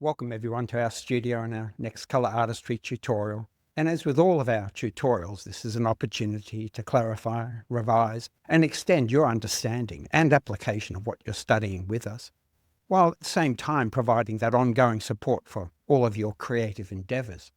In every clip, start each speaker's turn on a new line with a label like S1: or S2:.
S1: Welcome everyone to our studio and our next color artistry tutorial. And as with all of our tutorials, this is an opportunity to clarify, revise, and extend your understanding and application of what you're studying with us, while at the same time providing that ongoing support for all of your creative endeavors.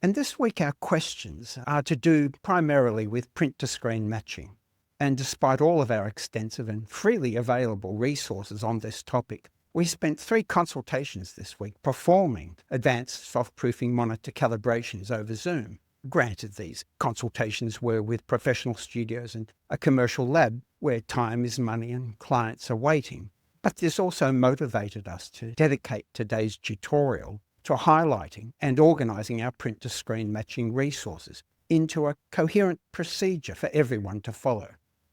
S1: And this week our questions are to do primarily with print-to-screen matching. And despite all of our extensive and freely available resources on this topic, we spent 3 consultations this week performing advanced soft-proofing monitor calibrations over Zoom. Granted, these consultations were with professional studios and a commercial lab where time is money and clients are waiting. But this also motivated us to dedicate today's tutorial to highlighting and organizing our print-to-screen matching resources into a coherent procedure for everyone to follow.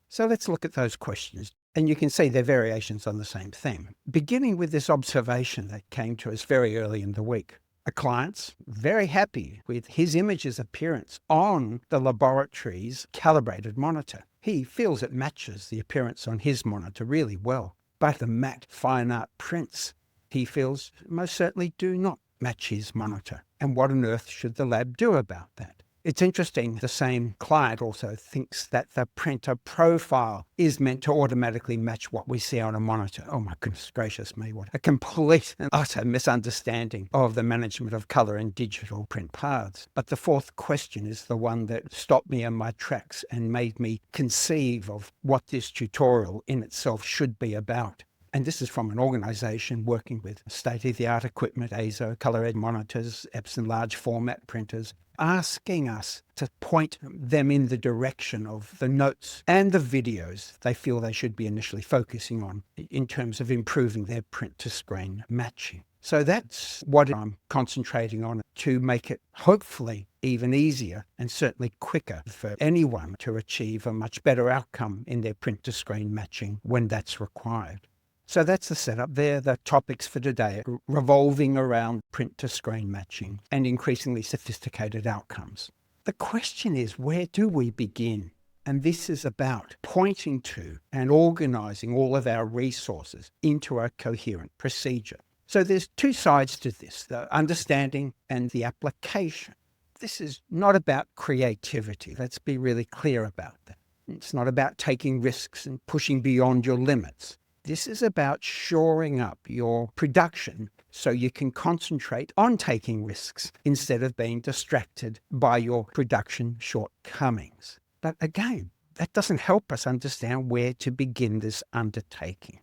S1: So let's look at those questions. And you can see they're variations on the same theme, beginning with this observation that came to us very early in the week. A client's very happy with his image's appearance on the laboratory's calibrated monitor. He feels it matches the appearance on his monitor really well. But the matte fine art prints, he feels, most certainly do not match his monitor. And what on earth should the lab do about that? It's interesting, the same client also thinks that the printer profile is meant to automatically match what we see on a monitor. Oh my goodness gracious me, what a complete and utter misunderstanding of the management of color and digital print paths. But the fourth question is the one that stopped me in my tracks and made me conceive of what this tutorial in itself should be about. And this is from an organization working with state-of-the-art equipment, ASO, color-ed monitors, Epson large format printers, asking us to point them in the direction of the notes and the videos they feel they should be initially focusing on in terms of improving their print-to-screen matching. So that's what I'm concentrating on to make it hopefully even easier and certainly quicker for anyone to achieve a much better outcome in their print-to-screen matching when that's required. So that's the setup there. The topics for today are revolving around print-to-screen matching and increasingly sophisticated outcomes. The question is, where do we begin? And this is about pointing to and organizing all of our resources into a coherent procedure. So there's 2 sides to this, the understanding and the application. This is not about creativity. Let's be really clear about that. It's not about taking risks and pushing beyond your limits. This is about shoring up your production so you can concentrate on taking risks instead of being distracted by your production shortcomings. But again, that doesn't help us understand where to begin this undertaking.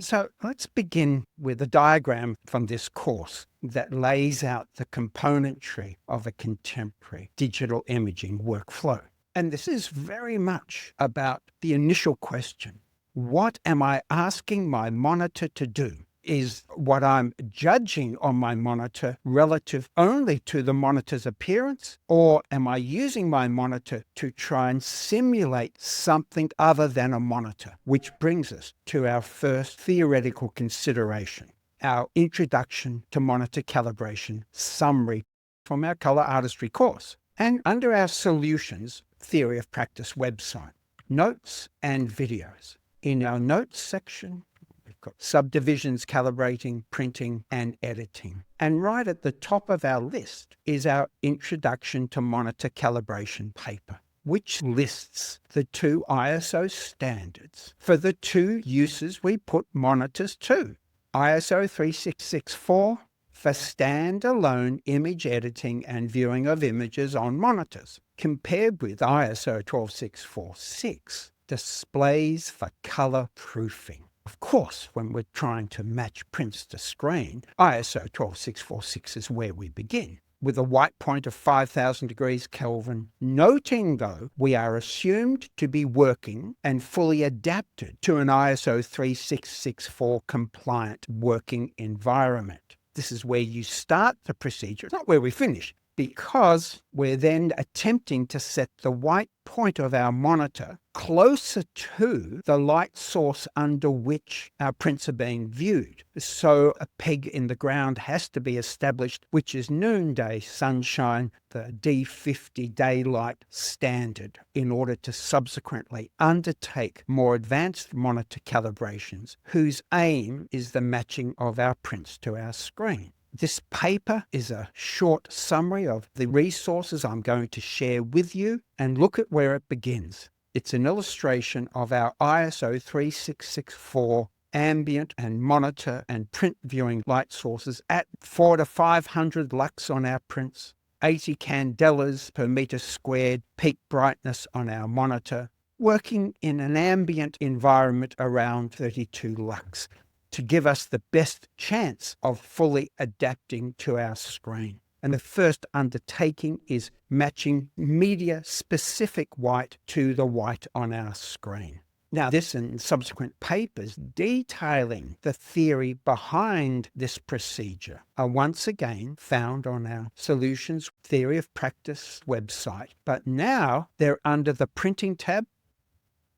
S1: So let's begin with a diagram from this course that lays out the componentry of a contemporary digital imaging workflow. And this is very much about the initial question. What am I asking my monitor to do? Is what I'm judging on my monitor relative only to the monitor's appearance? Or am I using my monitor to try and simulate something other than a monitor? Which brings us to our first theoretical consideration, our Introduction to Monitor Calibration summary from our Color Artistry course. And under our Solutions Theory of Practice website, notes and videos. In our notes section, we've got subdivisions, calibrating, printing, and editing. And right at the top of our list is our Introduction to Monitor Calibration paper, which lists the 2 ISO standards for the 2 uses we put monitors to. ISO 3664 for standalone image editing and viewing of images on monitors, compared with ISO 12646. Displays for color proofing. Of course, when we're trying to match prints to screen, ISO 12646 is where we begin, with a white point of 5,000 degrees Kelvin, noting though we are assumed to be working and fully adapted to an ISO 3664 compliant working environment. This is where you start the procedure, it's not where we finish, because we're then attempting to set the white point of our monitor closer to the light source under which our prints are being viewed. So a peg in the ground has to be established, which is noonday sunshine, the D50 daylight standard, in order to subsequently undertake more advanced monitor calibrations whose aim is the matching of our prints to our screen. This paper is a short summary of the resources I'm going to share with you, and look at where it begins. It's an illustration of our ISO 3664 ambient and monitor and print viewing light sources at 400 to 500 lux on our prints, 80 candelas per meter squared peak brightness on our monitor, working in an ambient environment around 32 lux to give us the best chance of fully adapting to our screen. And the first undertaking is matching media-specific white to the white on our screen. Now, this and subsequent papers detailing the theory behind this procedure are once again found on our Solutions Theory of Practice website, but now they're under the Printing tab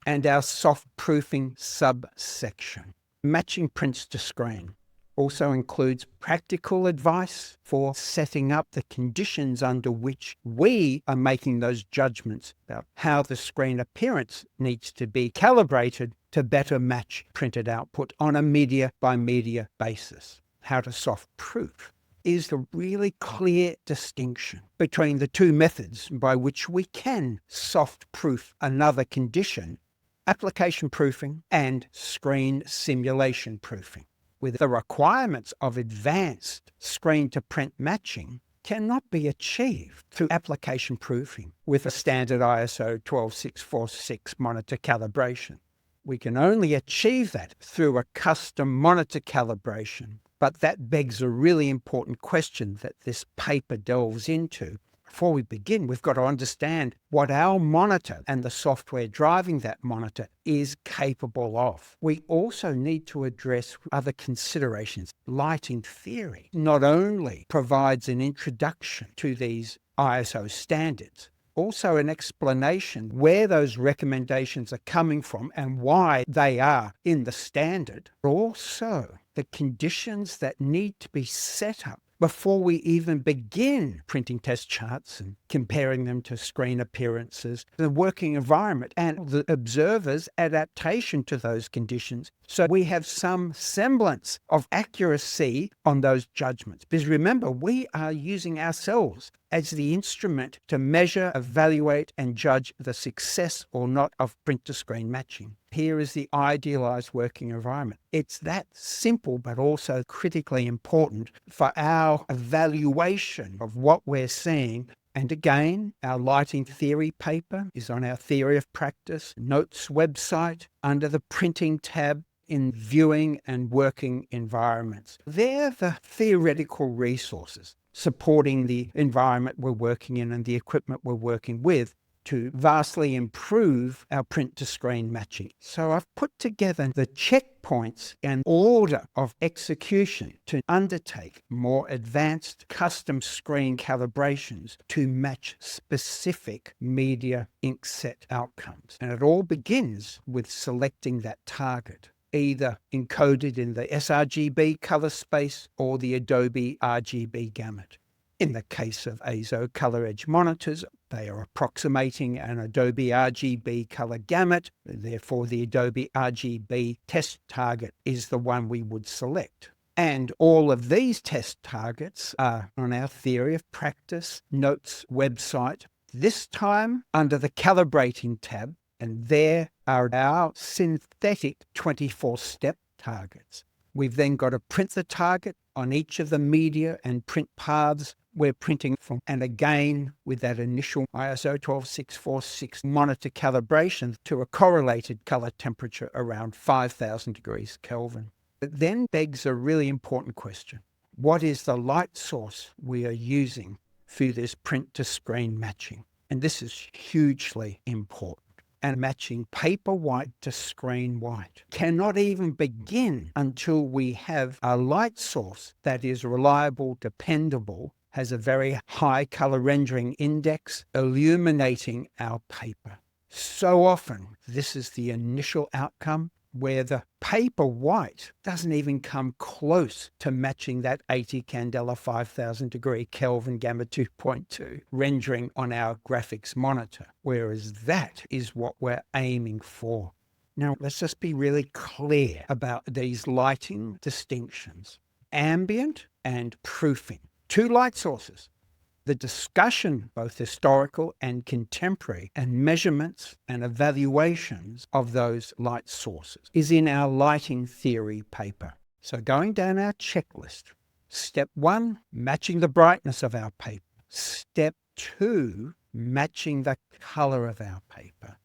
S1: and our Soft Proofing subsection. Matching prints to screen also includes practical advice for setting up the conditions under which we are making those judgments about how the screen appearance needs to be calibrated to better match printed output on a media by media basis. How to soft proof is the really clear distinction between the two methods by which we can soft proof another condition: application proofing and screen simulation proofing, with the requirements of advanced screen-to-print matching cannot be achieved through application proofing with a standard ISO 12646 monitor calibration. We can only achieve that through a custom monitor calibration, but that begs a really important question that this paper delves into. Before we begin, we've got to understand what our monitor and the software driving that monitor is capable of. We also need to address other considerations. Lighting theory not only provides an introduction to these ISO standards, also an explanation where those recommendations are coming from and why they are in the standard, but also the conditions that need to be set up before we even begin printing test charts and comparing them to screen appearances, the working environment and the observer's adaptation to those conditions, so we have some semblance of accuracy on those judgments. Because remember, we are using ourselves as the instrument to measure, evaluate, and judge the success or not of print-to-screen matching. Here is the idealized working environment. It's that simple, but also critically important for our evaluation of what we're seeing. And again, our lighting theory paper is on our Theory of Practice notes website under the Printing tab in Viewing and Working Environments. They're the theoretical resources supporting the environment we're working in and the equipment we're working with to vastly improve our print-to-screen matching. So I've put together the checkpoints and order of execution to undertake more advanced custom screen calibrations to match specific media inkset outcomes. And it all begins with selecting that target, either encoded in the sRGB color space or the Adobe RGB gamut. In the case of AZO color edge monitors, they are approximating an Adobe RGB color gamut. Therefore, the Adobe RGB test target is the one we would select. And all of these test targets are on our Theory of Practice notes website, this time under the Calibrating tab, and there are our synthetic 24-step targets. We've then got to print the target on each of the media and print paths we're printing from. And again, with that initial ISO 12646 monitor calibration to a correlated color temperature around 5,000 degrees Kelvin. It then begs a really important question. What is the light source we are using for this print-to-screen matching? And this is hugely important. And matching paper white to screen white cannot even begin until we have a light source that is reliable, dependable, has a very high color rendering index, illuminating our paper. So often, this is the initial outcome where the paper white doesn't even come close to matching that 80 candela 5,000 degree Kelvin gamma 2.2 rendering on our graphics monitor, whereas that is what we're aiming for. Now, let's just be really clear about these lighting distinctions. ambient and proofing. Two light sources. The discussion, both historical and contemporary, and measurements and evaluations of those light sources is in our lighting theory paper. So going down our checklist, step 1, matching the brightness of our paper. Step 2, matching the color of our paper.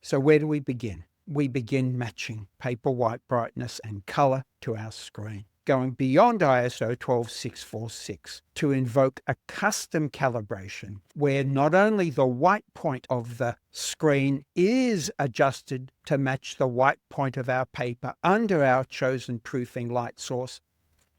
S1: So where do we begin? We begin matching paper white brightness and color to our screen, going beyond ISO 12646 to invoke a custom calibration where not only the white point of the screen is adjusted to match the white point of our paper under our chosen proofing light source,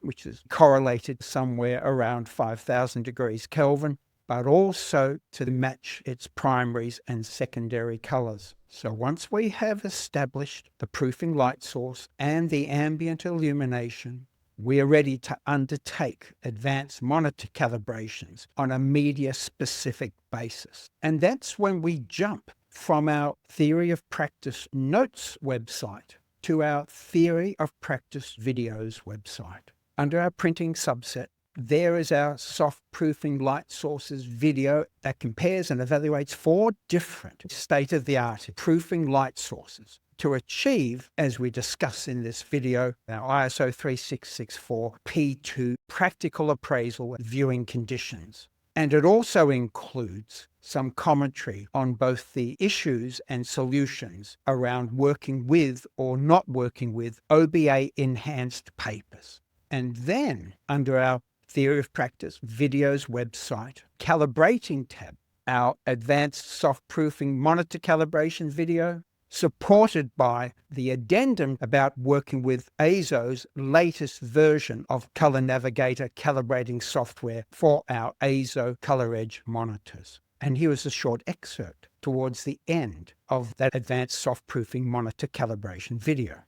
S1: which is correlated somewhere around 5,000 degrees Kelvin, but also to match its primaries and secondary colors. So once we have established the proofing light source and the ambient illumination, we are ready to undertake advanced monitor calibrations on a media-specific basis. And that's when we jump from our Theory of Practice Notes website to our Theory of Practice Videos website. Under our printing subset, there is our soft proofing light sources video that compares and evaluates 4 different state-of-the-art proofing light sources to achieve, as we discuss in this video, our ISO 3664 P2 practical appraisal and viewing conditions. And it also includes some commentary on both the issues and solutions around working with or not working with OBA-enhanced papers. And then, under our Theory of Practice Videos website, Calibrating tab, our advanced soft proofing monitor calibration video, supported by the addendum about working with AZO's latest version of Color Navigator calibrating software for our AZO Color Edge monitors. And here is a short excerpt towards the end of that advanced soft proofing monitor calibration video.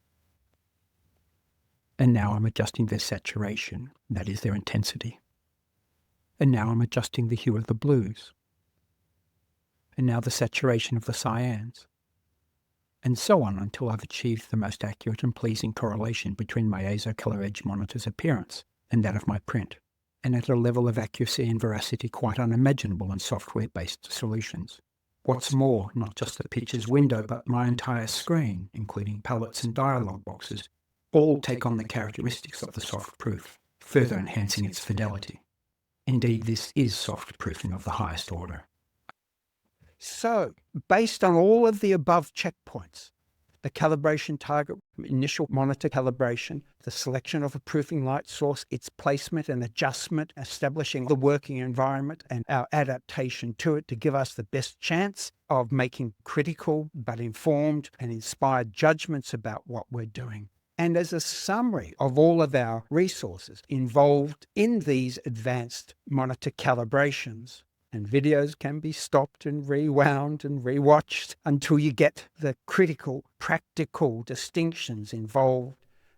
S1: And now I'm adjusting their saturation, that is their intensity. And now I'm adjusting the hue of the blues. And now the saturation of the cyans. And so on until I've achieved the most accurate and pleasing correlation between my AZO Color Edge monitor's appearance and that of my print, and at a level of accuracy and veracity quite unimaginable in software-based solutions. What's more, not just the pictures window, but my entire screen, including palettes and dialog boxes, all take on the characteristics of the soft proof, further enhancing its fidelity. Indeed, this is soft proofing of the highest order. So, based on all of the above checkpoints, the calibration target, initial monitor calibration, the selection of a proofing light source, its placement and adjustment, establishing the working environment and our adaptation to it to give us the best chance of making critical but informed and inspired judgments about what we're doing. And as a summary of all of our resources involved in these advanced monitor calibrations, and videos can be stopped and rewound and rewatched until you get the critical, practical distinctions involved,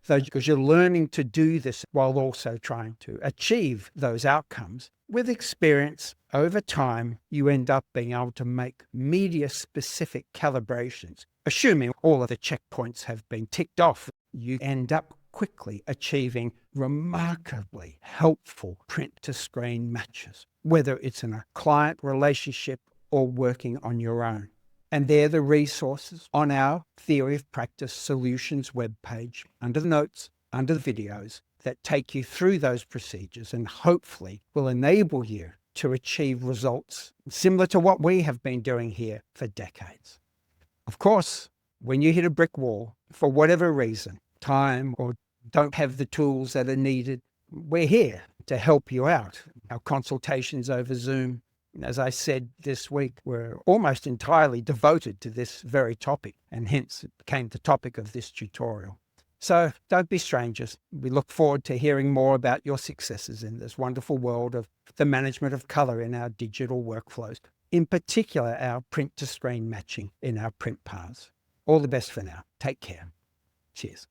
S1: because you're learning to do this while also trying to achieve those outcomes. With experience, over time, you end up being able to make media-specific calibrations. Assuming all of the checkpoints have been ticked off, you end up quickly achieving remarkably helpful print-to-screen matches, whether it's in a client relationship or working on your own. And they're the resources on our Theory of Practice Solutions webpage, under the notes, under the videos, that take you through those procedures and hopefully will enable you to achieve results similar to what we have been doing here for decades. Of course, when you hit a brick wall, for whatever reason, time or don't have the tools that are needed, we're here to help you out. Our consultations over Zoom, as I said this week, were almost entirely devoted to this very topic, and hence it became the topic of this tutorial. So don't be strangers. We look forward to hearing more about your successes in this wonderful world of the management of color in our digital workflows, in particular our print-to-screen matching in our print paths. All the best for now. Take care. Cheers.